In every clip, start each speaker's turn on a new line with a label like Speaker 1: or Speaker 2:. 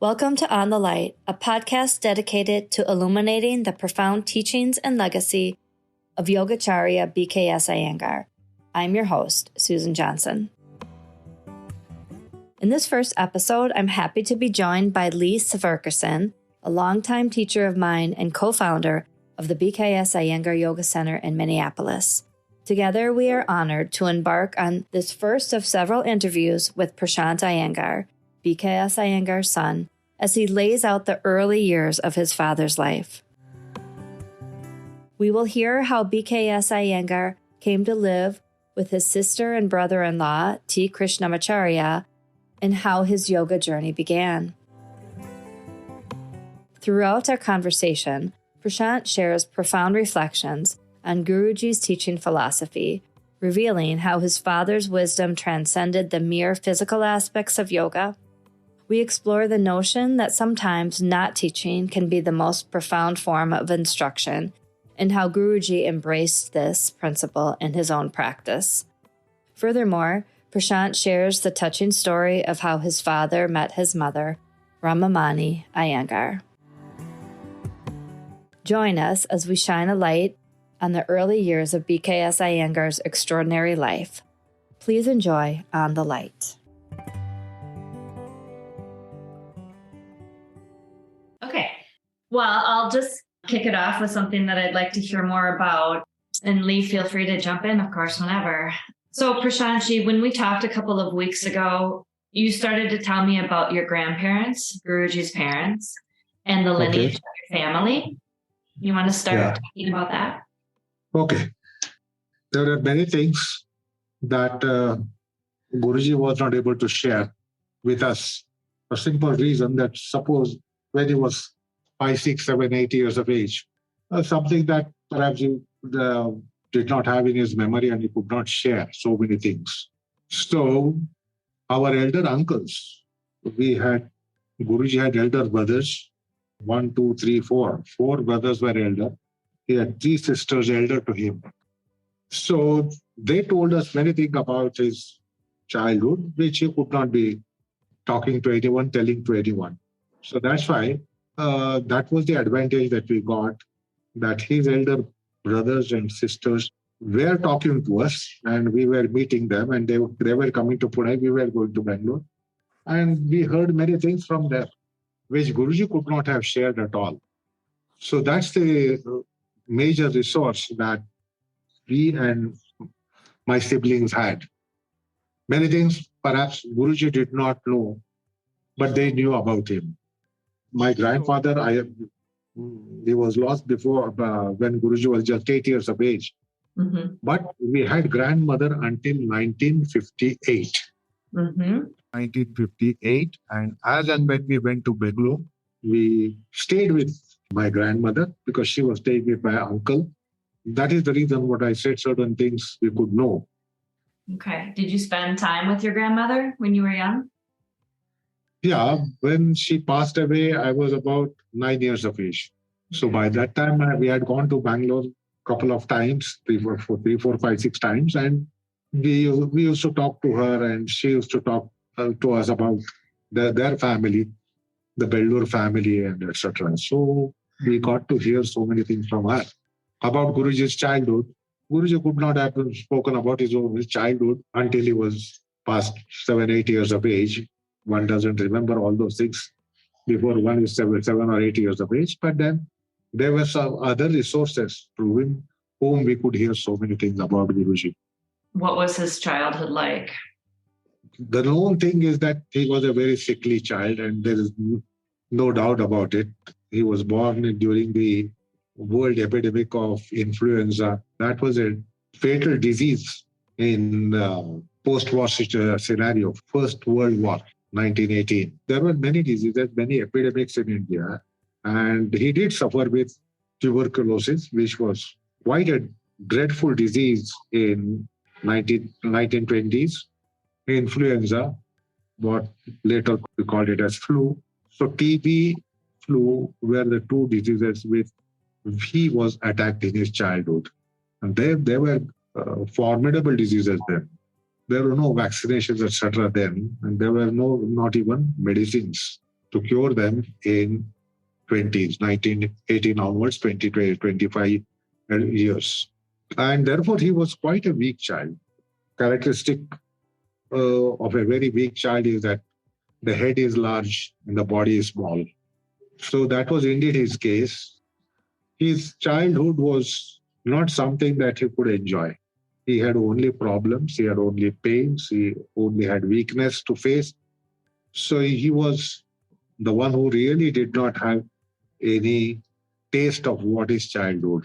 Speaker 1: Welcome to On the Light, a podcast dedicated to illuminating the profound teachings and legacy of Yogacharya B.K.S. Iyengar. I'm your host, Susan Johnson. In this first episode, I'm happy to be joined by Lee Sverkerson, a longtime teacher of mine and co-founder of the BKS Iyengar Yoga Center in Minneapolis. Together, we are honored to embark on this first of several interviews with Prashant Iyengar, B.K.S. Iyengar's son, as he lays out the early years of his father's life. We will hear how B.K.S. Iyengar came to live with his sister and brother-in-law, T. Krishnamacharya, and how his yoga journey began. Throughout our conversation, Prashant shares profound reflections on Guruji's teaching philosophy, revealing how his father's wisdom transcended the mere physical aspects of yoga. We explore the notion that sometimes not teaching can be the most profound form of instruction, and how Guruji embraced this principle in his own practice. Furthermore, Prashant shares the touching story of how his father met his mother, Ramamani Iyengar. Join us as we shine a light on the early years of B.K.S. Iyengar's extraordinary life. Please enjoy On the Light. Okay, well, I'll just kick it off with something that I'd like to hear more about. And Lee, feel free to jump in, of course, whenever. So Prashantji, when we talked a couple of weeks ago, you started to tell me about your grandparents, Guruji's parents, and the lineage of your family. You want to start talking about that?
Speaker 2: Okay. There are many things that Guruji was not able to share with us. For a simple reason that suppose when he was 5, 6, 7, 8 years of age, something that perhaps he did not have in his memory and he could not share so many things. So our elder uncles, Guruji had elder brothers, 1, 2, 3, 4. 4 brothers were elder. He had 3 sisters elder to him. So they told us many things about his childhood, which he could not be talking to anyone, telling to anyone. So that's why that was the advantage that we got, that his elder brothers and sisters were talking to us and we were meeting them, and they were coming to Pune, we were going to Bangalore. And we heard many things from them, which Guruji could not have shared at all. So that's the major resource that we and my siblings had. Many things perhaps Guruji did not know, but they knew about him. My grandfather, he was lost before when Guruji was just 8 years of age. Mm-hmm. But we had grandmother until 1958. Mm-hmm. 1958. And as and when we went to Bangalore, we stayed with my grandmother because she was staying with my uncle. That is the reason what I said, certain things we could know.
Speaker 1: Okay. Did you spend time with your grandmother when you were young?
Speaker 2: Yeah, when she passed away, I was about 9 years of age. Okay. So by that time, we had gone to Bangalore a couple of times, 3, 4, 5, 6 times. And we used to talk to her and she used to talk to us about their family, the Beldur family and etc. So we got to hear so many things from her about Guruji's childhood. Guruji could not have spoken about his childhood until he was past 7, 8 years of age. One doesn't remember all those things before one is 7 or 8 years of age. But then there were some other resources through whom we could hear so many things about Guruji.
Speaker 1: What was his childhood like?
Speaker 2: The known thing is that he was a very sickly child, and there is no doubt about it. He was born during the world epidemic of influenza. That was a fatal disease in post-war scenario, First World War, 1918. There were many diseases, many epidemics in India, and he did suffer with tuberculosis, which was quite a dreadful disease in 1920s. Influenza, what later we called it as flu. So TB, flu were the 2 diseases with he was attacked in his childhood. And they were formidable diseases then. There were no vaccinations, etc. then, and there were not even medicines. to cure them in 20s, 19, 18 onwards, 20, 25 years. And therefore, he was quite a weak child. Characteristic of a very weak child is that the head is large and the body is small. So that was indeed his case. His childhood was not something that he could enjoy. He had only problems, he had only pains, he only had weakness to face. So he was the one who really did not have any taste of what is childhood.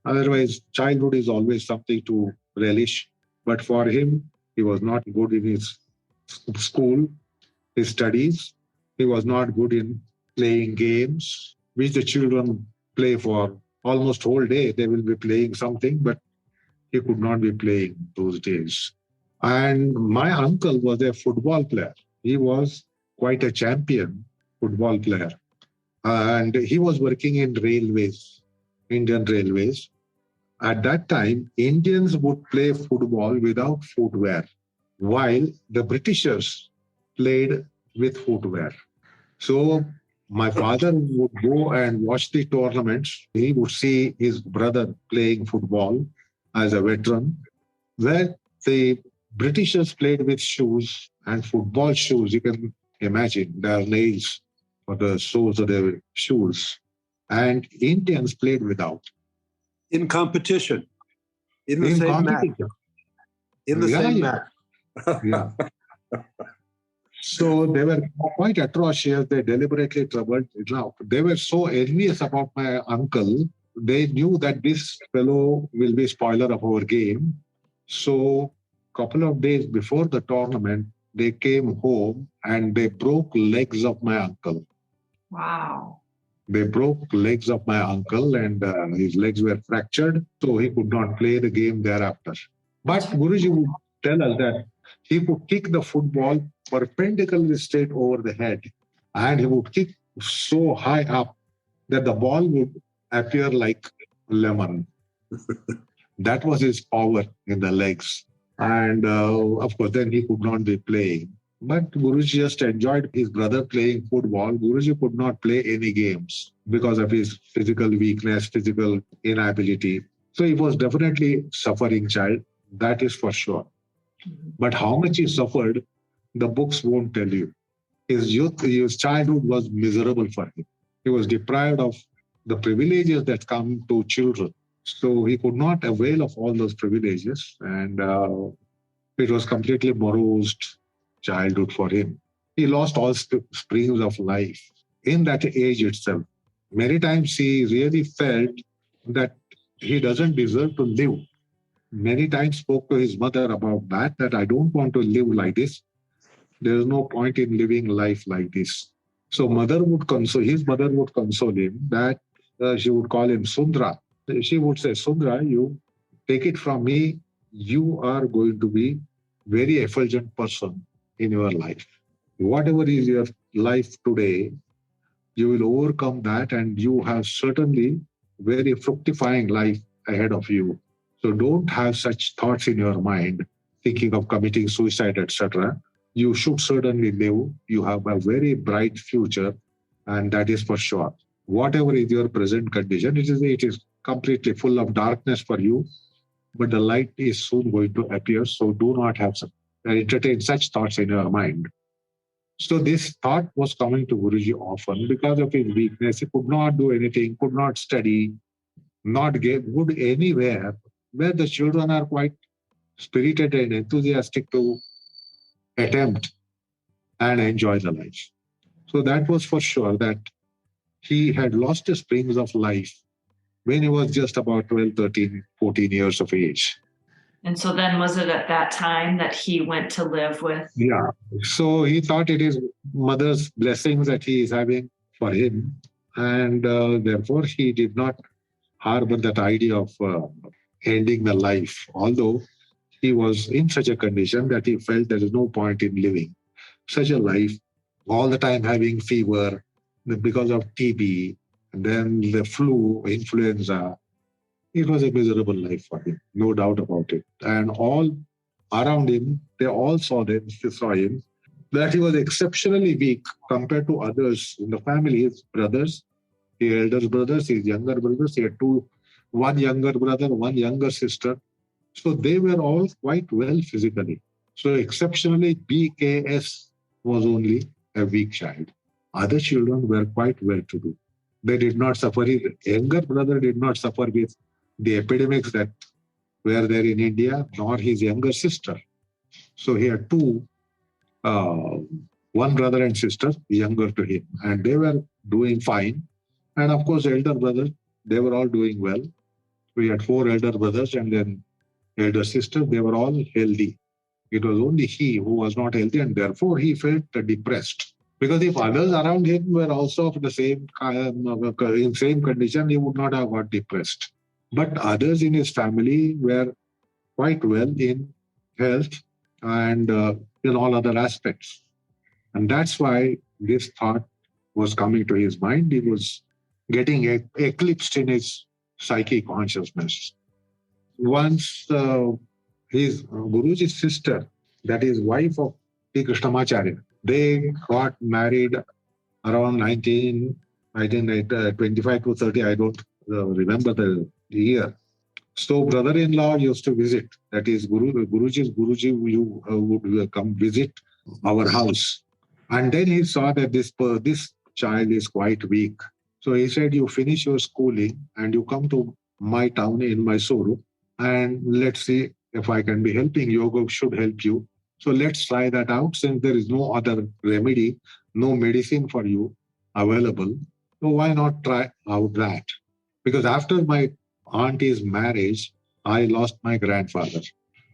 Speaker 2: Otherwise, childhood is always something to relish. But for him, he was not good in his school, his studies. He was not good in playing games, which the children play for almost whole day. They will be playing something, but he could not be playing those days. And my uncle was a football player. He was quite a champion football player. And he was working in railways, Indian railways. At that time, Indians would play football without footwear, while the Britishers played with footwear. So my father would go and watch the tournaments. He would see his brother playing football as a veteran, where the Britishers played with shoes and football shoes. You can imagine their nails for the soles of their shoes. And Indians played without.
Speaker 3: In competition, in the
Speaker 2: In
Speaker 3: same match.
Speaker 2: competition.
Speaker 3: In the same match.
Speaker 2: Yeah. So they were quite atrocious. They deliberately troubled. Now, they were so envious about my uncle. They knew that this fellow will be spoiler of our game. So a couple of days before the tournament, they came home and they broke legs of my uncle.
Speaker 1: Wow.
Speaker 2: They broke legs of my uncle and his legs were fractured. So he could not play the game thereafter. But Guruji would tell us that he could kick the football perpendicularly straight over the head. And he would kick so high up that the ball would appear like lemon. That was his power in the legs. And of course, then he could not be playing. But Guruji just enjoyed his brother playing football. Guruji could not play any games because of his physical weakness, physical inability. So he was definitely suffering child. That is for sure. But how much he suffered, the books won't tell you. His youth, his childhood was miserable for him. He was deprived of the privileges that come to children. So he could not avail of all those privileges. And it was completely morose childhood for him. He lost all springs of life in that age itself. Many times he really felt that he doesn't deserve to live. Many times spoke to his mother about that I don't want to live like this. There is no point in living life like this. So his mother would console him that she would call him Sundra. She would say, Sundra, you take it from me, you are going to be very effulgent person in your life. Whatever is your life today, you will overcome that and you have certainly very fructifying life ahead of you. So don't have such thoughts in your mind, thinking of committing suicide, etc. You should certainly live. You have a very bright future, and that is for sure. Whatever is your present condition, it is completely full of darkness for you, but the light is soon going to appear. So do not have entertain such thoughts in your mind. So this thought was coming to Guruji often because of his weakness. He could not do anything, could not study, not get good anywhere, where the children are quite spirited and enthusiastic to attempt and enjoy the life. So that was for sure that he had lost the springs of life when he was just about 12, 13, 14 years of age.
Speaker 1: And so then was it at that time that he went to live with?
Speaker 2: Yeah. So he thought it is mother's blessings that he is having for him. And therefore, he did not harbor that idea of ending the life, although he was in such a condition that he felt there is no point in living such a life, all the time having fever because of TB, and then the flu, influenza. It was a miserable life for him, no doubt about it. And all around him, they all saw him. that he was exceptionally weak compared to others in the family. His brothers, his elder brothers, his younger brothers, he had one younger brother, one younger sister. So they were all quite well physically. So exceptionally, BKS was only a weak child. Other children were quite well to do. They did not suffer. His younger brother did not suffer with the epidemics that were there in India, nor his younger sister. So he had uh, one brother and sister younger to him, and they were doing fine. And of course, elder brothers, they were all doing well. We had four elder brothers and then elder sister. They were all healthy. It was only he who was not healthy, and therefore he felt depressed. Because if others around him were also of the same in same condition, he would not have got depressed. But others in his family were quite well in health and in all other aspects. And that's why this thought was coming to his mind. He was getting eclipsed in his psychic consciousness. Once his Guruji's sister, that is wife of Sri Krishnamacharya, they got married around 25 to 30. I don't remember the year. So brother-in-law used to visit. That is Guruji would come visit our house. And then he saw that this child is quite weak. So he said, you finish your schooling and you come to my town in Mysuru and let's see if I can be helping. Yoga should help you. So let's try that out since there is no other remedy, no medicine for you available. So why not try out that? Because after my auntie's marriage, I lost my grandfather.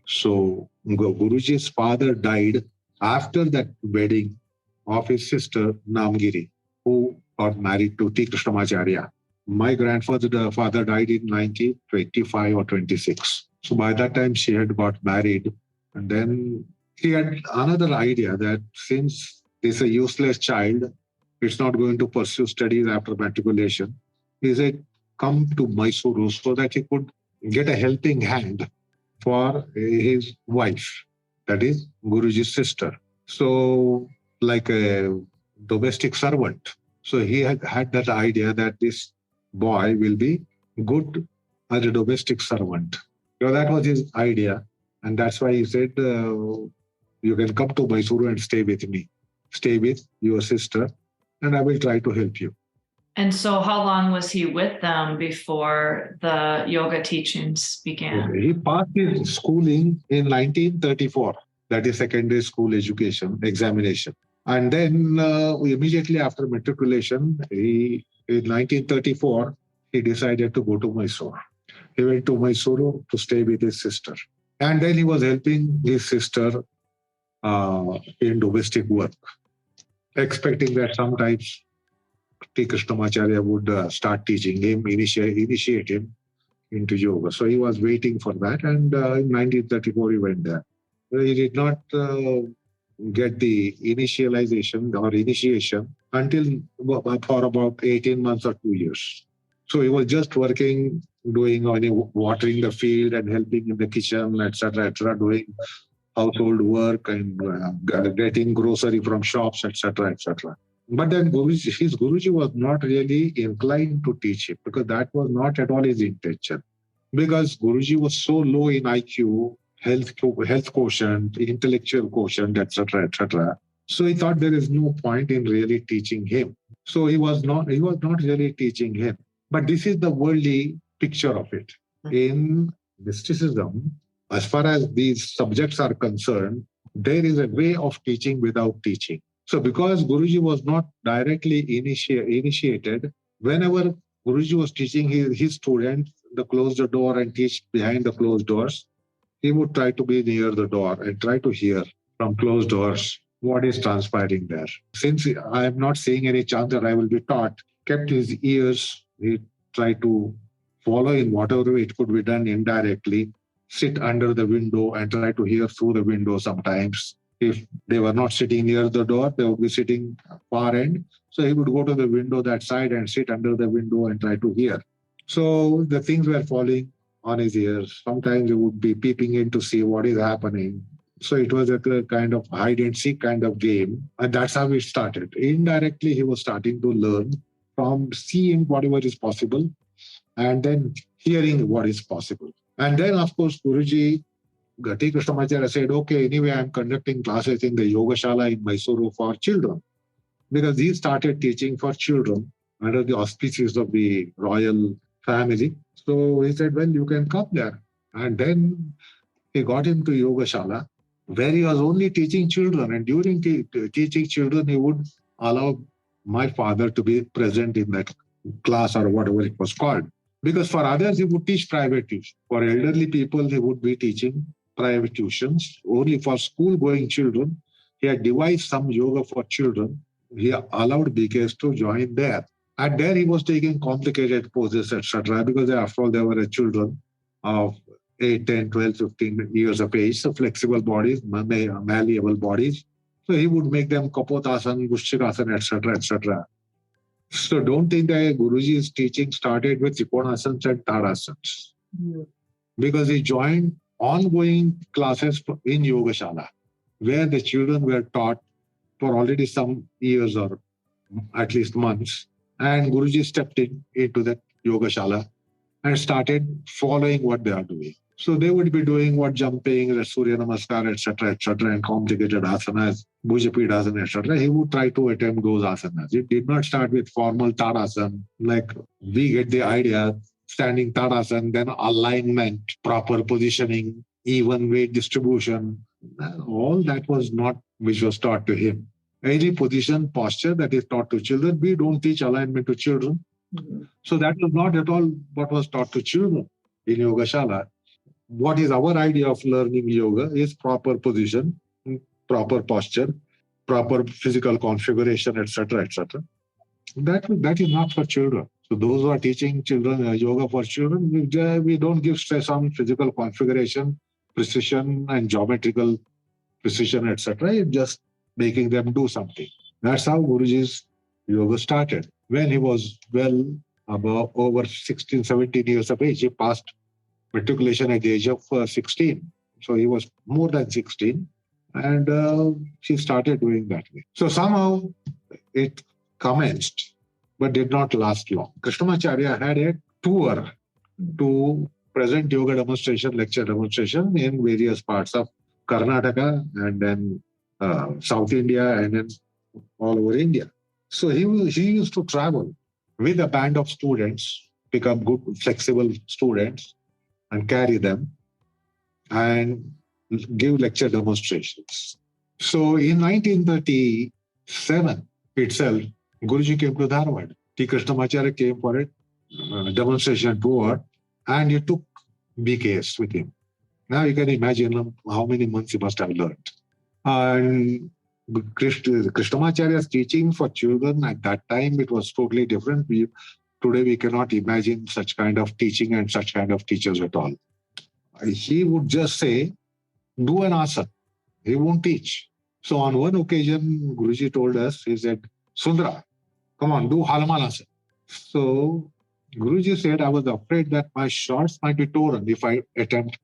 Speaker 2: So Guruji's father died after that wedding of his sister Namgiri, who got married to T. Krishnamacharya. My grandfather father died in 1925 or 26. So by that time, she had got married. And then she had another idea that since this is a useless child, it's not going to pursue studies after matriculation. He said, come to Mysuru so that he could get a helping hand for his wife, that is Guruji's sister. So like a domestic servant. So he had that idea that this boy will be good as a domestic servant. So that was his idea. And that's why he said, you can come to Mysuru and stay with me. Stay with your sister and I will try to help you.
Speaker 4: And so how long was he with them before the yoga teachings began?
Speaker 2: He passed his schooling in 1934. That is secondary school education examination. And then immediately after matriculation, in 1934, he decided to go to Mysore. He went to Mysuru to stay with his sister. And then he was helping his sister in domestic work, expecting that sometimes T. Krishnamacharya would start teaching him, initiate him into yoga. So he was waiting for that. And in 1934, he went there. He did not get the initialization or initiation until for about 18 months or 2 years. So he was just working, doing watering the field and helping in the kitchen, etc., doing household work and getting grocery from shops, etc., etc. But then his Guruji was not really inclined to teach him because that was not at all his intention. Because Guruji was so low in IQ, health quotient, intellectual quotient, etc., etc. So he thought there is no point in really teaching him. So he was not really teaching him. But this is the worldly picture of it. In mysticism, as far as these subjects are concerned, there is a way of teaching without teaching. So because Guruji was not directly initiated, whenever Guruji was teaching his students to close the door and teach behind the closed doors, he would try to be near the door and try to hear from closed doors what is transpiring there. Since I am not seeing any chance that I will be taught, kept his ears, he tried to follow in whatever it could be done indirectly, sit under the window and try to hear through the window sometimes. If they were not sitting near the door, they would be sitting far end. So he would go to the window that side and sit under the window and try to hear. So the things were falling on his ears. Sometimes he would be peeping in to see what is happening. So it was a kind of hide and seek kind of game. And that's how it started. Indirectly, he was starting to learn from seeing whatever is possible and then hearing what is possible. And then, of course, Guruji, Gati Krishnamacharya said, okay, anyway, I'm conducting classes in the Yoga Shala in Mysuru for children. Because he started teaching for children under the auspices of the royal family. So he said, well, you can come there. And then he got into Yoga Shala, where he was only teaching children. And during teaching children, he would allow my father to be present in that class or whatever it was called. Because for others, he would teach private tuition. For elderly people, he would be teaching private tuitions. Only for school-going children, he had devised some yoga for children. He allowed BKS to join there. And there he was taking complicated poses, etc. Because after all, they were children of 8, 10, 12, 15 years of age, so flexible bodies, malleable bodies. So he would make them Kapotasana, Gushikasana, etc., etc. So don't think that Guruji's teaching started with Trikonasans and Tadasans. Because he joined ongoing classes in Yoga Shala, where the children were taught for already some years or at least months. And Guruji stepped into that Yoga Shala and started following what they are doing. So they would be doing what jumping, Surya Namaskar, etc., and complicated asanas, Bhujapidasana, etc. He would try to attempt those asanas. It did not start with formal Tadasana, like we get the idea, standing Tadasana, then alignment, proper positioning, even weight distribution. All that was not which was taught to him. Any position, posture that is taught to children, we don't teach alignment to children. So that was not at all what was taught to children in Yoga Shala. What is our idea of learning yoga is proper position, proper posture, proper physical configuration, etc., etc. That is not for children. So those who are teaching children yoga for children, we don't give stress on physical configuration, precision, and geometrical precision, etc. It's just making them do something. That's how Guruji's yoga started. When he was about over 16, 17 years of age, he passed matriculation at the age of 16. So he was more than 16 and he started doing that way. So somehow it commenced, but did not last long. Krishnamacharya had a tour to present yoga demonstration, lecture demonstration in various parts of Karnataka and then South India and then all over India. So he used to travel with a band of students, pick up good, flexible students and carry them and give lecture demonstrations. So in 1937 itself, Guruji came to Dharwad. T. Krishnamacharya came for a demonstration tour and he took BKS with him. Now you can imagine how many months he must have learned. And Krishnamacharya's teaching for children at that time, it was totally different. Today we cannot imagine such kind of teaching and such kind of teachers at all. He would just say, do an asana. He won't teach. So on one occasion, Guruji told us, he said, Sundra, come on, do Hanumanasana. So Guruji said, I was afraid that my shorts might be torn if I attempt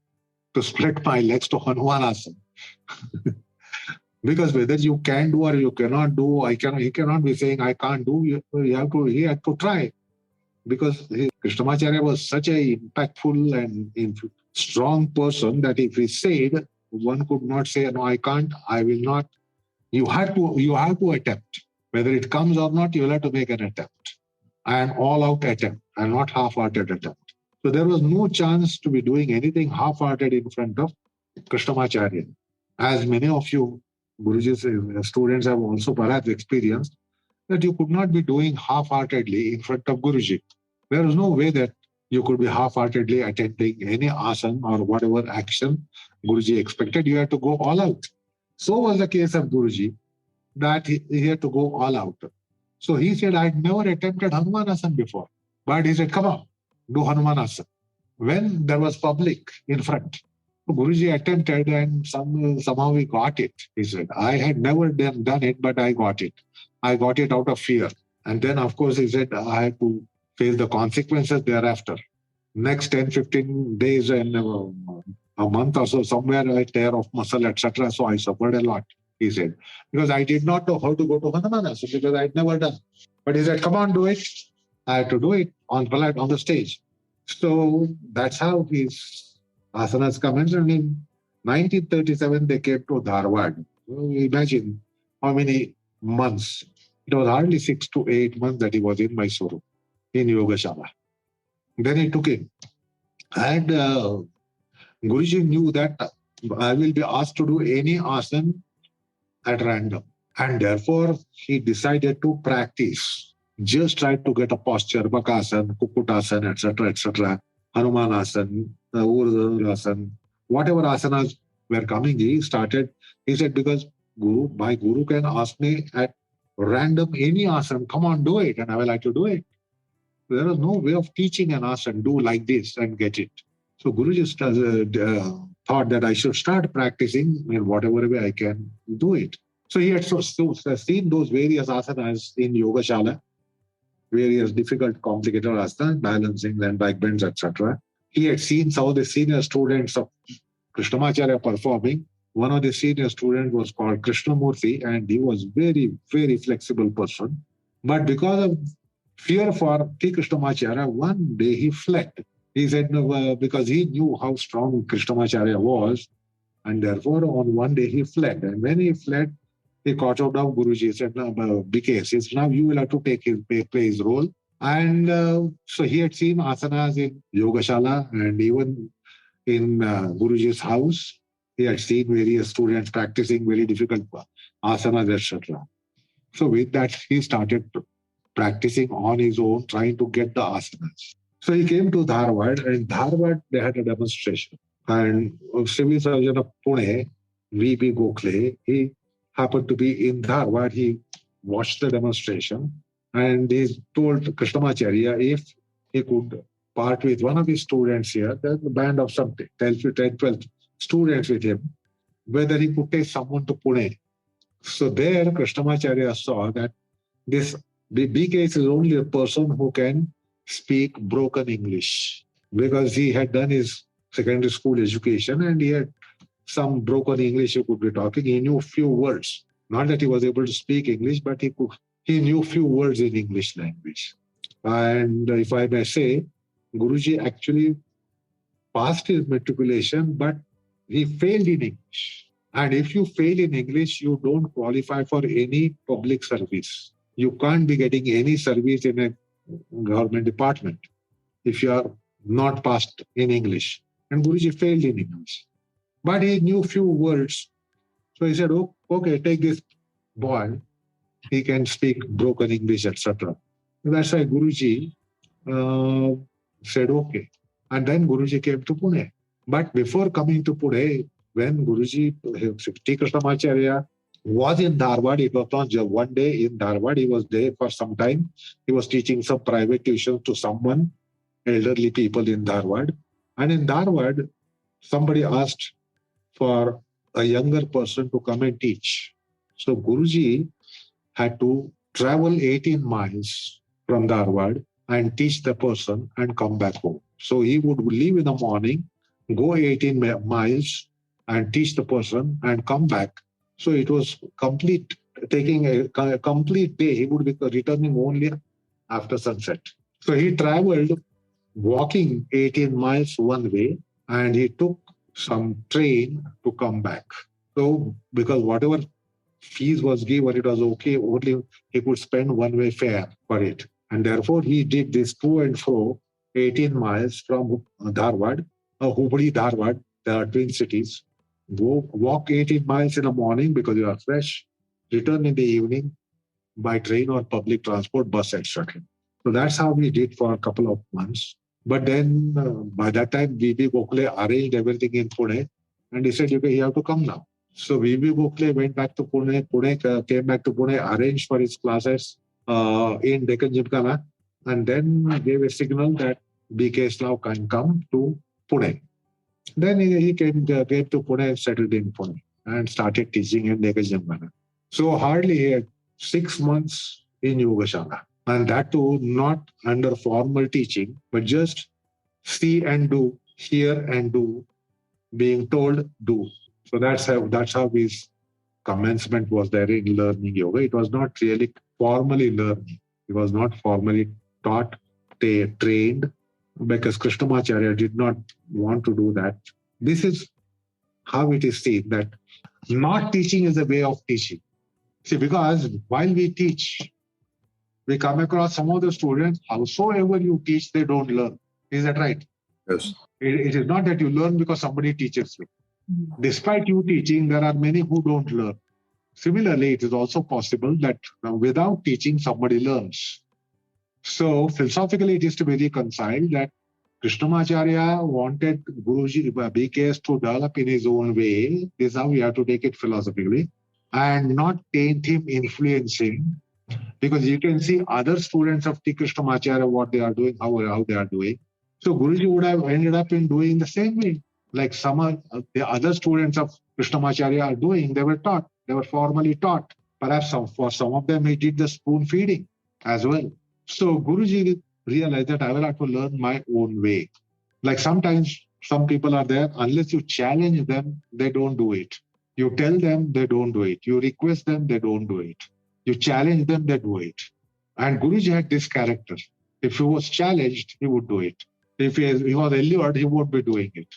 Speaker 2: to split my legs to Hanumanasana. Because whether you can do or you cannot do, he cannot be saying, I can't do. He had to try. Because Krishnamacharya was such a impactful and strong person that if he said, one could not say, no, I can't, I will not. You have to attempt. Whether it comes or not, you will have to make an attempt. An all-out attempt and not half-hearted attempt. So there was no chance to be doing anything half-hearted in front of Krishnamacharya. As many of you, Guruji's students have also perhaps experienced, that you could not be doing half-heartedly in front of Guruji. There is no way that you could be half-heartedly attending any asana or whatever action Guruji expected. You had to go all out. So was the case of Guruji, that he had to go all out. So he said, I'd never attempted Hanumanasana before. But he said, come on, do Hanumanasana. When there was public in front, Guruji attempted and somehow he got it. He said, I had never done it, but I got it. I got it out of fear. And then, of course, he said, I had to face the consequences thereafter. Next 10, 15 days and a month or so, somewhere I tear of muscle, etc. So I suffered a lot, he said, because I did not know how to go to Hanuman asana because I'd never done. But he said, come on, do it. I had to do it on the stage. So that's how his asanas commenced. And in 1937, they came to Dharwad. So imagine how many months. It was hardly 6 to 8 months that he was in Mysuru, in Yogashala. Then he took him. And Guruji knew that I will be asked to do any asana at random. And therefore, he decided to practice. Just try to get a posture, Bakasana, Kukutasana, etc., Hanuman asana, Urdhva asana, whatever asanas were coming, he said, because my Guru can ask me at random any asana, come on, do it, and I will like to do it. There was no way of teaching an asana, do like this and get it. So Guruji thought that I should start practicing in whatever way I can do it. So he had seen those various asanas in Yogashala, various difficult, complicated asanas, balancing and back bends, etc. He had seen some of the senior students of Krishnamacharya performing. One of the senior students was called Krishnamurti, and he was very, very flexible person. But because of fear for T. Krishnamacharya, one day he fled. He said, no, because he knew how strong Krishnamacharya was, and therefore on one day he fled. And when he fled, he caught out of Guruji. He said, no, B.K.S. He said, now you will have to play his role. And so he had seen asanas in Yogashala and even in Guruji's house. He had seen various students practicing very difficult asanas, etc. So with that, he started practicing on his own, trying to get the asanas. So he came to Dharwad, and in Dharwad, they had a demonstration. And civil surgeon of Pune, V.B. Gokhale, he happened to be in Dharwad. He watched the demonstration, and he told Krishnamacharya if he could part with one of his students here, there's a band of something, 12 students with him, whether he could take someone to Pune. So there, Krishnamacharya saw that this B.K.S. is only a person who can speak broken English, because he had done his secondary school education and he had some broken English he could be talking. He knew few words. Not that he was able to speak English, but he knew few words in English language. And if I may say, Guruji actually passed his matriculation, but he failed in English. And if you fail in English, you don't qualify for any public service. You can't be getting any service in a government department if you are not passed in English. And Guruji failed in English. But he knew few words. So he said, oh, okay, take this boy. He can speak broken English, etc. That's why Guruji said, okay. And then Guruji came to Pune. But before coming to Pune, when Guruji, T. Krishnamacharya, was in Dharwad, it was not just one day in Dharwad, he was there for some time. He was teaching some private tuition to someone, elderly people in Dharwad. And in Dharwad, somebody asked for a younger person to come and teach. So Guruji had to travel 18 miles from Dharwad and teach the person and come back home. So he would leave in the morning, go 18 miles and teach the person and come back. So it was complete, taking a complete day. He would be returning only after sunset. So he traveled walking 18 miles one way, and he took some train to come back. So because whatever fees was given, it was okay, only he could spend one-way fare for it. And therefore, he did this to and fro 18 miles from Dharwad, Hubli, Dharwad, the twin cities. Walk 18 miles in the morning because you are fresh, return in the evening by train or public transport, bus, etc. So that's how we did for a couple of months. But then by that time, V.B. Gokhale arranged everything in Pune, and he said, okay, you have to come now. So V.B. Gokhale went back to Pune, came back to Pune, arranged for his classes in Deccan Gymkhana, and then gave a signal that B.K.S. now can come to Pune. Then he came to Pune and settled in Pune and started teaching in Deccan Gymkhana. So hardly he had 6 months in Yogashala. And that too, not under formal teaching, but just see and do, hear and do, being told, do. So that's how his commencement was there in learning yoga. It was not really formally learning. It was not formally taught, trained, because Krishnamacharya did not want to do that. This is how it is seen, that not teaching is a way of teaching. See, because while we teach, we come across some of the students, howsoever you teach, they don't learn. Is that right?
Speaker 3: Yes.
Speaker 2: It is not that you learn because somebody teaches you. Despite you teaching, there are many who don't learn. Similarly, it is also possible that without teaching, somebody learns. So philosophically, it is to be reconciled that Krishnamacharya wanted Guruji, B.K.S to develop in his own way. This is how we have to take it philosophically, and not taint him influencing, because you can see other students of T. Krishnamacharya, what they are doing, how they are doing. So Guruji would have ended up in doing the same way. Like some of the other students of Krishnamacharya are doing, they were taught, they were formally taught. Perhaps for some of them, he did the spoon feeding as well. So Guruji realized that I will have to learn my own way. Like sometimes some people are there, unless you challenge them, they don't do it. You tell them, they don't do it. You request them, they don't do it. You challenge them, they do it. And Guruji had this character. If he was challenged, he would do it. If he was allured, he would be doing it.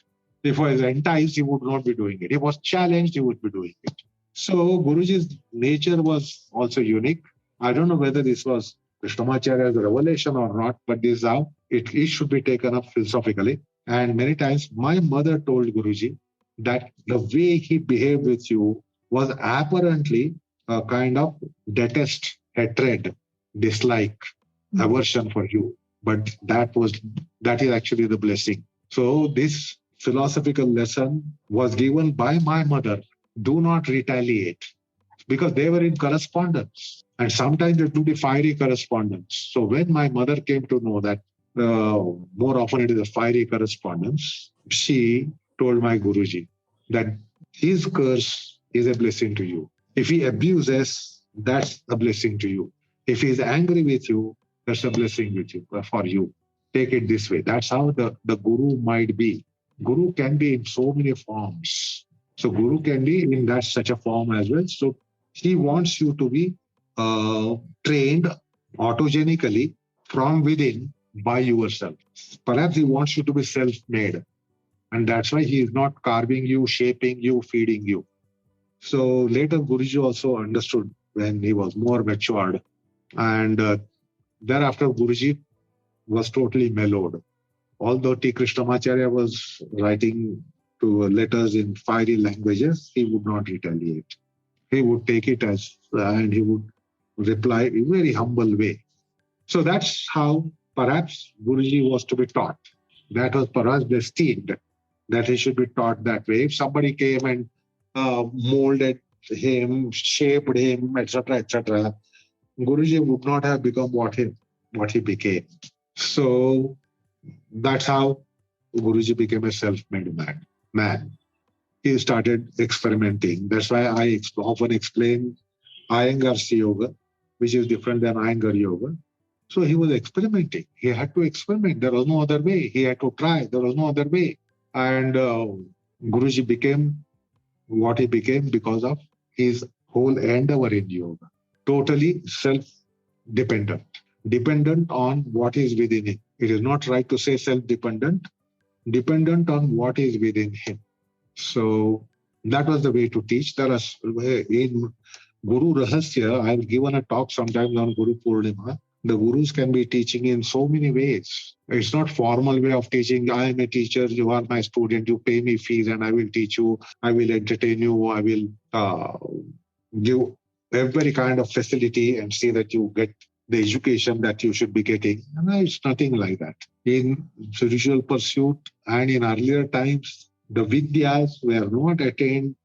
Speaker 2: If he was enticed, he would not be doing it. If he was challenged, he would be doing it. So Guruji's nature was also unique. I don't know whether this was Krishnamacharya's revelation or not, but this is how it should be taken up philosophically. And many times my mother told Guruji that the way he behaved with you was apparently a kind of detest, hatred, dislike, aversion for you. But that is actually the blessing. So this philosophical lesson was given by my mother. Do not retaliate, because they were in correspondence. And sometimes it would be fiery correspondence. So when my mother came to know that more often it is a fiery correspondence, she told my Guruji that his curse is a blessing to you. If he abuses, that's a blessing to you. If he is angry with you, that's a blessing with you, for you. Take it this way. That's how the Guru might be. Guru can be in so many forms. So Guru can be in that such a form as well. So he wants you to be trained autogenically from within by yourself. Perhaps he wants you to be self-made. And that's why he is not carving you, shaping you, feeding you. So later Guruji also understood when he was more matured. And thereafter Guruji was totally mellowed. Although T. Krishnamacharya was writing to letters in fiery languages, he would not retaliate. He would take it and he would reply in a very humble way. So that's how perhaps Guruji was to be taught. That was perhaps destined, that he should be taught that way. If somebody came and molded him, shaped him, etc., Guruji would not have become what he became. So that's how Guruji became a self-made man. He started experimenting. That's why I often explain Iyengar's yoga, which is different than Iyengar yoga. So he was experimenting. He had to experiment. There was no other way. He had to try. There was no other way. And Guruji became what he became because of his whole endeavor in yoga. Totally self-dependent. Dependent on what is within him. It is not right to say self-dependent. Dependent on what is within him. So that was the way to teach. There is in Guru Rahasya, I've given a talk sometimes on Guru Purnima. The Gurus can be teaching in so many ways. It's not formal way of teaching. I am a teacher, you are my student, you pay me fees and I will teach you, I will entertain you, I will give every kind of facility and see that you get the education that you should be getting. No, it's nothing like that. In spiritual pursuit and in earlier times, the Vidyas were not attained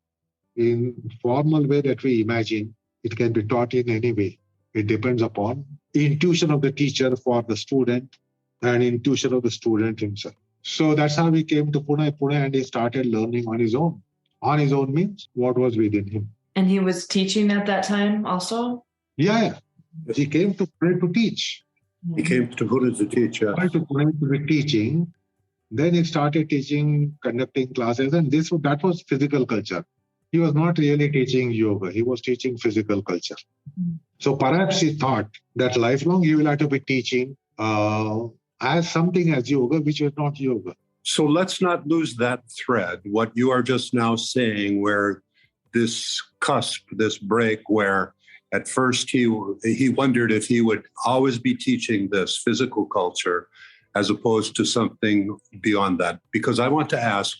Speaker 2: in formal way that we imagine. It can be taught in any way. It depends upon intuition of the teacher for the student and intuition of the student himself. So that's how he came to Pune, and he started learning on his own. On his own means what was within him.
Speaker 4: And he was teaching at that time also?
Speaker 2: Yeah. He came to Pune to teach.
Speaker 3: He came to Pune to teach.
Speaker 2: To Pune to be teaching. Then he started teaching, conducting classes, and that was physical culture. He was not really teaching yoga. He was teaching physical culture. So perhaps he thought that lifelong he will have to be teaching as something as yoga, which is not yoga.
Speaker 3: So let's not lose that thread, what you are just now saying, where this cusp, this break, where at first he wondered if he would always be teaching this physical culture as opposed to something beyond that. Because I want to ask,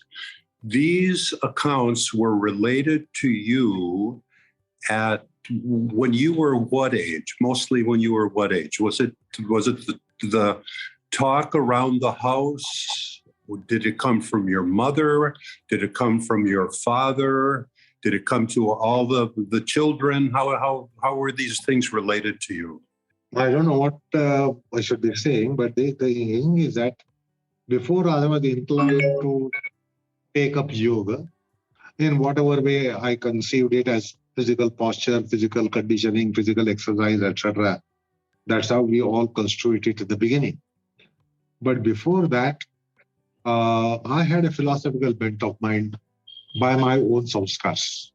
Speaker 3: these accounts were related to you at when you were what age? Mostly when you were what age? Was it the talk around the house? Did it come from your mother? Did it come from your father? Did it come to all the children? How were these things related to you?
Speaker 2: I don't know what I should be saying, but the thing is that before I was inclined to take up yoga, in whatever way I conceived it as physical posture, physical conditioning, physical exercise, etc. That's how we all construed it at the beginning. But before that, I had a philosophical bent of mind by my own samskars.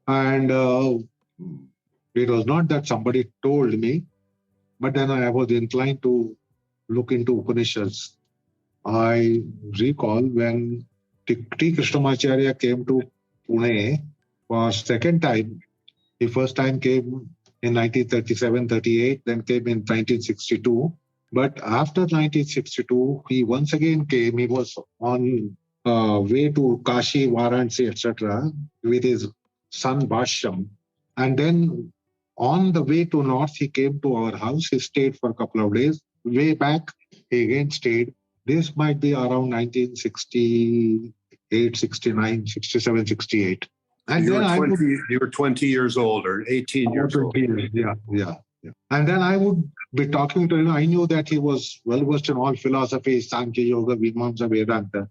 Speaker 2: And it was not that somebody told me, but then I was inclined to look into Upanishads. I recall when T. Krishnamacharya came to Pune for second time. He first time came in 1937-38, then came in 1962. But after 1962, he once again came. He was on way to Kashi, Varanasi, etc., with his son Bhashyam. And then on the way to north, he came to our house. He stayed for a couple of days. Way back, he again stayed. This might be around 1968, 69, 67, 68. And
Speaker 3: you,
Speaker 2: then
Speaker 3: you were 20 years old or 18 years old.
Speaker 2: Yeah. And then I would be talking to him. I knew that he was well-versed in all philosophies, Sankhya, Yoga, Vimamsa, Vedanta.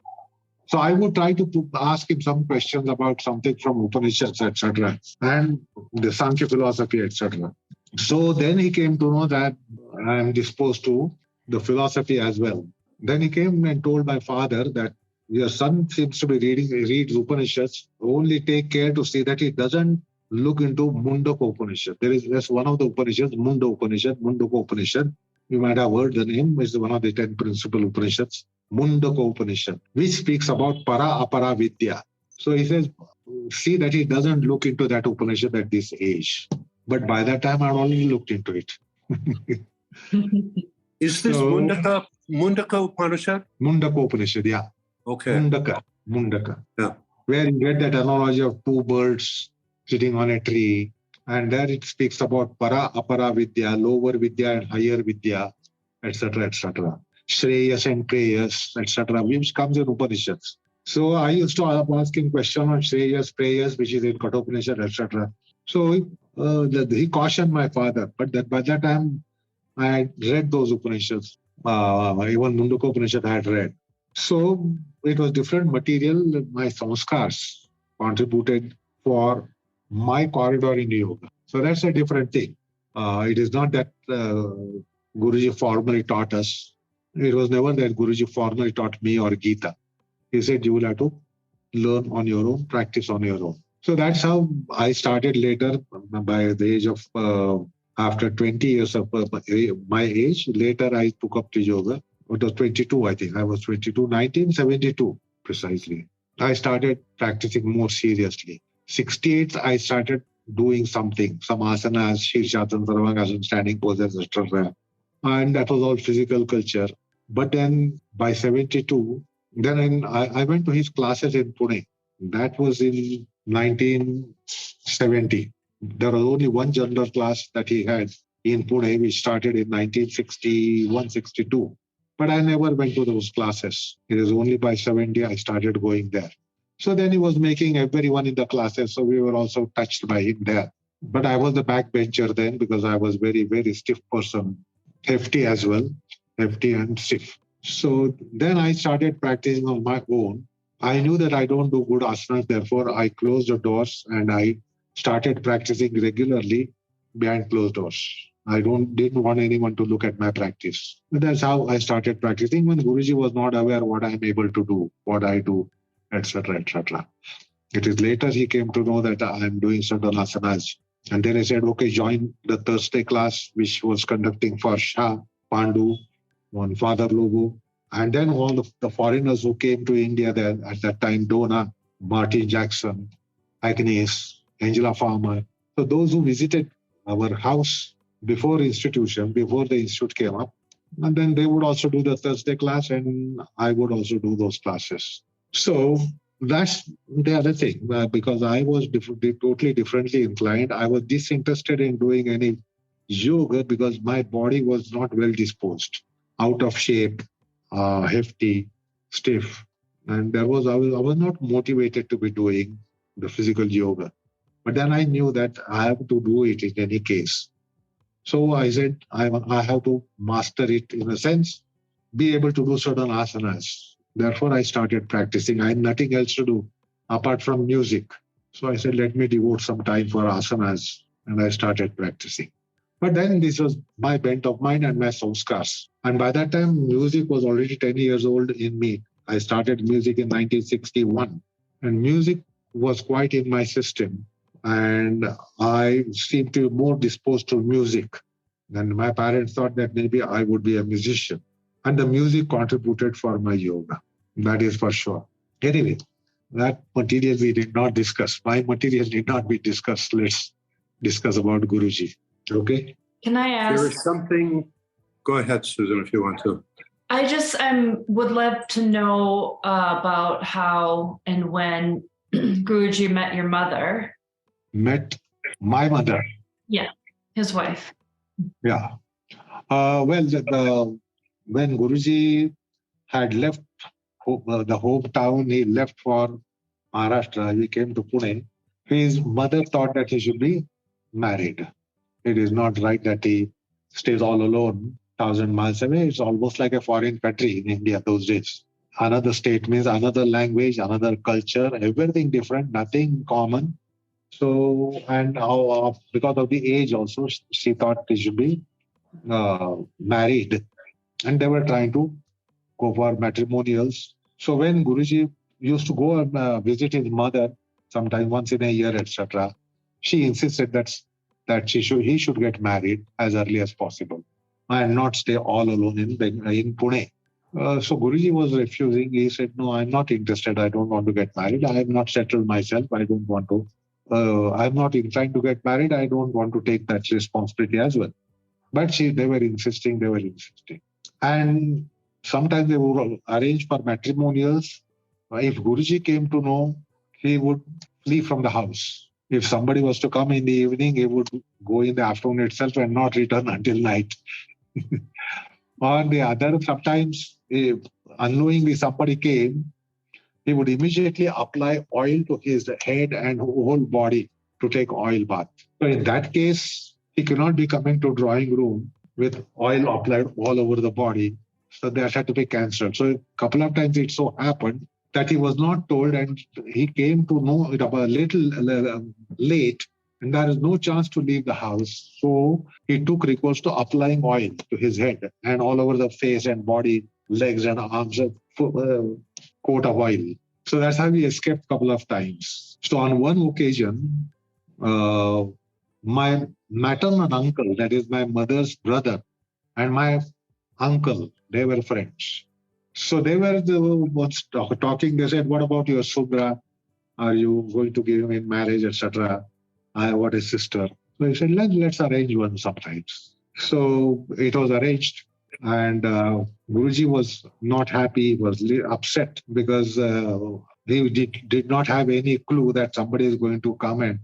Speaker 2: So I would try to ask him some questions about something from Upanishads, etc., and the Sankhya philosophy, etc. So then he came to know that I am disposed to the philosophy as well. Then he came and told my father that your son seems to be reads Upanishads. Only take care to see that he doesn't look into Mundaka Upanishad. There's one of the Upanishads, Mundaka Upanishad. You might have heard the name. It's one of the 10 principal Upanishads, Mundaka Upanishad, which speaks about para apara vidya. So he says, see that he doesn't look into that Upanishad at this age. But by that time, I'd already looked into it.
Speaker 3: Is this Mundaka Upanishad?
Speaker 2: Mundaka Upanishad, yeah.
Speaker 3: Okay.
Speaker 2: Mundaka.
Speaker 3: Yeah.
Speaker 2: Where you get that analogy of two birds sitting on a tree. And there it speaks about para, apara vidya, lower vidya and higher vidya, etc., etc. Shreyas and preyas, etc., which comes in Upanishads. So I used to ask him question on Shreyas, preyas, which is in Kathopanishad, etc. So he cautioned my father. But by that time, I had read those Upanishads. Even Mundaka Upanishad I had read. So it was different material. My samskars contributed for my corridor in yoga. So that's a different thing. It is not that Guruji formally taught us. It was never that Guruji formally taught me or Gita. He said you will have to learn on your own, practice on your own. So that's how I started later by the age of, after 20 years of my age, later I took up the yoga. It was 22, I think. I was 22, 1972 precisely. I started practicing more seriously. 68, I started doing something, some asanas, Shirshasan, Sarvangasana, standing poses, etc. And that was all physical culture. But then by 72, then I went to his classes in Pune. That was in 1970. There was only one general class that he had in Pune, which started in 1961, 62. But I never went to those classes. It is only by 70 I started going there. So then he was making everyone in the classes. So we were also touched by him there. But I was the backbencher then because I was very, very stiff person. Hefty as well. Hefty and stiff. So then I started practicing on my own. I knew that I don't do good asanas. Therefore, I closed the doors and I started practicing regularly behind closed doors. I didn't want anyone to look at my practice. And that's how I started practicing when Guruji was not aware what I'm able to do, what I do, etc., etc. It is later he came to know that I'm doing certain asanas. And then I said, okay, join the Thursday class, which was conducting for Shah, Pandu, one Father Lobo. And then all of the foreigners who came to India there at that time, Dona, Martin Jackson, Agnes, Angela Farmer. So those who visited our house before the institute came up, and then they would also do the Thursday class, and I would also do those classes. So that's the other thing, because I was totally differently inclined. I was disinterested in doing any yoga because my body was not well disposed, out of shape, hefty, stiff. And I was not motivated to be doing the physical yoga. But then I knew that I have to do it in any case. So I said, I have to master it in a sense, be able to do certain asanas. Therefore, I started practicing. I had nothing else to do apart from music. So I said, let me devote some time for asanas. And I started practicing. But then this was my bent of mind and my samskars. And by that time, music was already 10 years old in me. I started music in 1961. And music was quite in my system. And I seemed to be more disposed to music. And my parents thought that maybe I would be a musician. And the music contributed for my yoga. That is for sure. Anyway, that material we did not discuss. My material did not be discussed. Let's discuss about Guruji. Okay?
Speaker 4: Can I ask?
Speaker 3: There is something. Go ahead, Susan, if you want to.
Speaker 4: I just would love to know about how and when Guruji met your mother.
Speaker 2: Met my mother.
Speaker 4: Yeah, his wife.
Speaker 2: Yeah. When Guruji had left the hometown, he left for Maharashtra, he came to Pune. His mother thought that he should be married. It is not right that he stays all alone, 1,000 miles away. It's almost like a foreign country in India those days. Another state means another language, another culture, everything different, nothing common. So, and because of the age also, she thought he should be married. And they were trying to go for matrimonials. So when Guruji used to go and visit his mother, sometime once in a year, etc., she insisted that he should get married as early as possible and not stay all alone in Pune. So Guruji was refusing. He said, no, I'm not interested. I don't want to get married. I have not settled myself. I don't want to. I'm not inclined to get married. I don't want to take that responsibility as well. But they were insisting. And sometimes they would arrange for matrimonials. If Guruji came to know, he would flee from the house. If somebody was to come in the evening, he would go in the afternoon itself and not return until night. On the other, sometimes, if unknowingly somebody came, he would immediately apply oil to his head and whole body to take oil bath. So in that case, he cannot be coming to drawing room with oil applied all over the body. So that had to be cancelled. So a couple of times it so happened that he was not told, and he came to know it about a little late, and there is no chance to leave the house. So he took recourse to applying oil to his head and all over the face and body, legs and arms, coat of oil. So that's how he escaped a couple of times. So on one occasion, my maternal uncle, that is my mother's brother, and my uncle, they were friends. So they were the ones talking. They said, what about your Subra? Are you going to give him in marriage, etc.? I have got a sister. So he said, let's arrange one sometimes. So it was arranged. And Guruji was not happy, was upset because he did not have any clue that somebody is going to come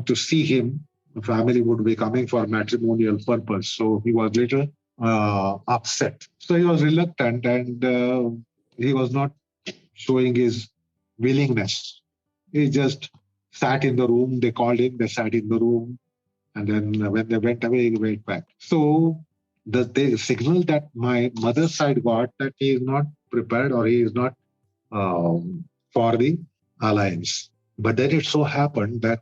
Speaker 2: to see him. The family would be coming for matrimonial purpose. So he was little upset. So he was reluctant, and he was not showing his willingness. He just sat in the room. They called him, they sat in the room. And then when they went away, he went back. So the signal that my mother's side got that he is not prepared or he is not for the alliance. But then it so happened that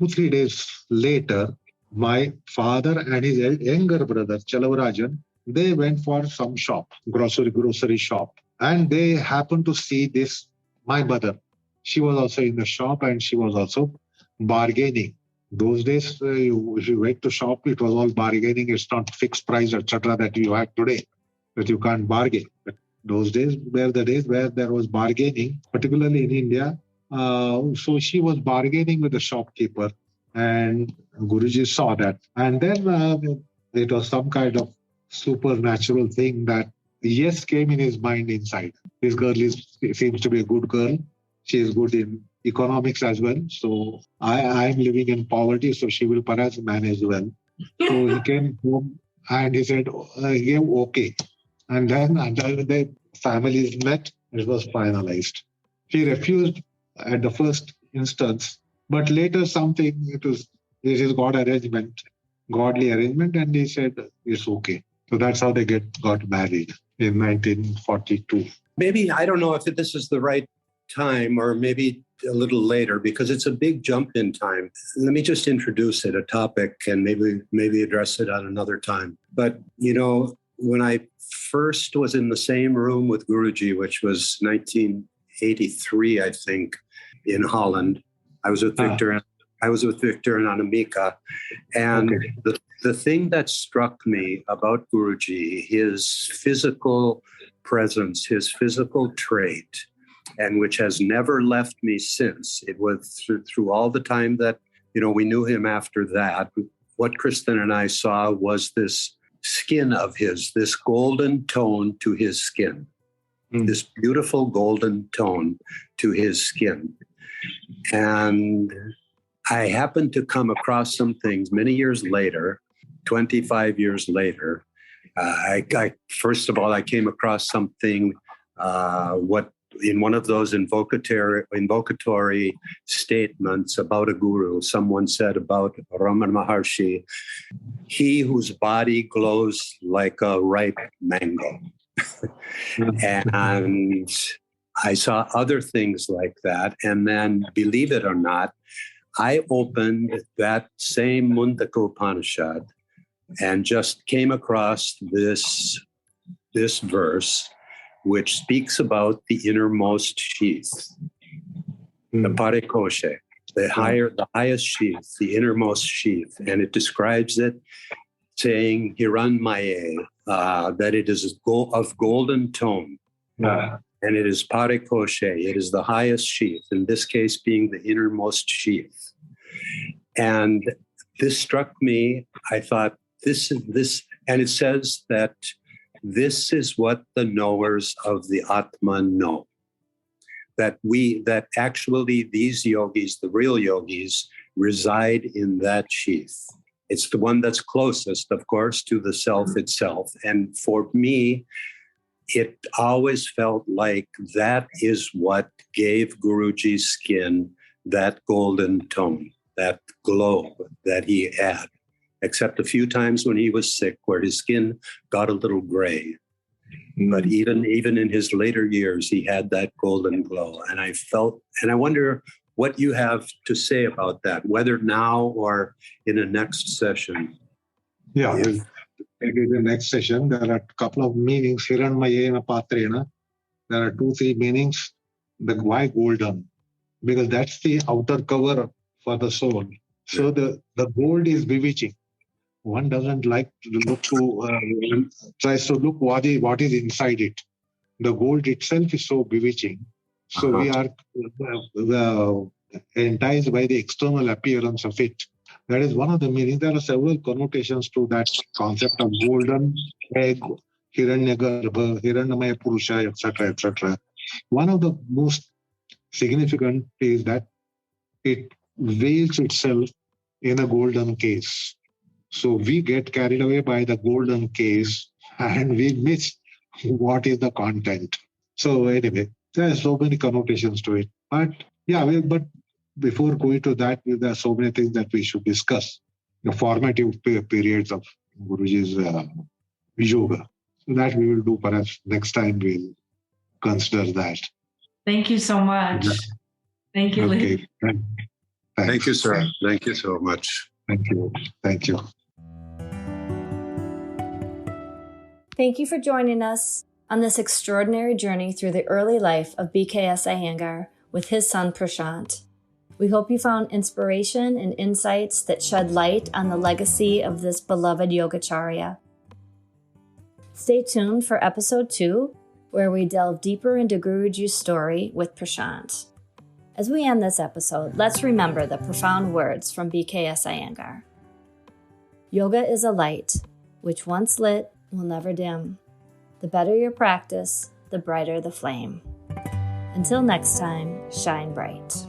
Speaker 2: 2-3 days later, my father and his younger brother, Chalavarajan, they went for some shop, grocery shop. And they happened to see this, my mother. She was also in the shop and she was also bargaining. Those days, if you went to shop, it was all bargaining. It's not fixed price, etc., that you have today, that you can't bargain. But those days were the days where there was bargaining, particularly in India. So she was bargaining with the shopkeeper, and Guruji saw that. And then it was some kind of supernatural thing that yes came in his mind inside. This girl seems to be a good girl. She is good in economics as well. So I'm living in poverty, so she will perhaps manage well. So he came home and he said, okay. And then the families met, it was finalized. He refused at the first instance, but later this is godly arrangement, and he said it's okay. So that's how they got married in 1942.
Speaker 3: Maybe, I don't know if this is the right time or maybe a little later, because it's a big jump in time. Let me just introduce it, a topic, and maybe address it at another time. But, when I first was in the same room with Guruji, which was 1983, I think, in Holland, I was with Victor and Anamika. And the thing that struck me about Guruji, his physical presence, his physical trait, and which has never left me since. It was through all the time that, we knew him after that. What Kristen and I saw was this skin of his, this golden tone to his skin, this beautiful golden tone to his skin. And I happened to come across some things many years later, 25 years later. First of all, I came across something, in one of those invocatory statements about a guru, someone said about Ramana Maharshi, he whose body glows like a ripe mango. And I saw other things like that. And then, believe it or not, I opened that same Mundaka Upanishad and just came across this verse, which speaks about the innermost sheath, the parikoshe, the highest sheath, the innermost sheath. And it describes it saying, Hiranmaye, that it is of golden tone. And it is parikoshe, it is the highest sheath, in this case being the innermost sheath. And this struck me. I thought, this, and it says that this is what the knowers of the Atman know. That actually these yogis, the real yogis, reside in that sheath. It's the one that's closest, of course, to the self itself. And for me, it always felt like that is what gave Guruji's skin that golden tone, that glow that he had, except a few times when he was sick where his skin got a little gray. But even in his later years, he had that golden glow. And I wonder what you have to say about that, whether now or in the next session.
Speaker 2: Yeah, maybe the next session. There are a couple of meanings. Hiranmayena Patrena. There are 2-3 meanings. Why golden? Because that's the outer cover for the soul. So the gold is bewitching. One doesn't like to look tries to look what is inside it. The gold itself is so bewitching. So we are enticed by the external appearance of it. That is one of the meanings. There are several connotations to that concept of golden egg, Hiranyagarbha, Hiranyamaya Purusha, etc., etc. One of the most significant is that it veils itself in a golden case. So we get carried away by the golden case and we miss what is the content. So anyway, there are so many connotations to it. But but before going to that, there are so many things that we should discuss. The formative periods of Guruji's yoga. So that we will do perhaps next time. We'll consider that.
Speaker 4: Thank you so much. Thank you, Lee.
Speaker 2: Okay.
Speaker 3: Thank you, sir. Thank you so much.
Speaker 2: Thank you. Thank you.
Speaker 1: Thank you for joining us on this extraordinary journey through the early life of B.K.S. Iyengar with his son Prashant. We hope you found inspiration and insights that shed light on the legacy of this beloved Yogacharya. Stay tuned for episode 2, where we delve deeper into Guruji's story with Prashant. As we end this episode, let's remember the profound words from B.K.S. Iyengar. Yoga is a light, which once lit will never dim. The better your practice, the brighter the flame. Until next time, shine bright.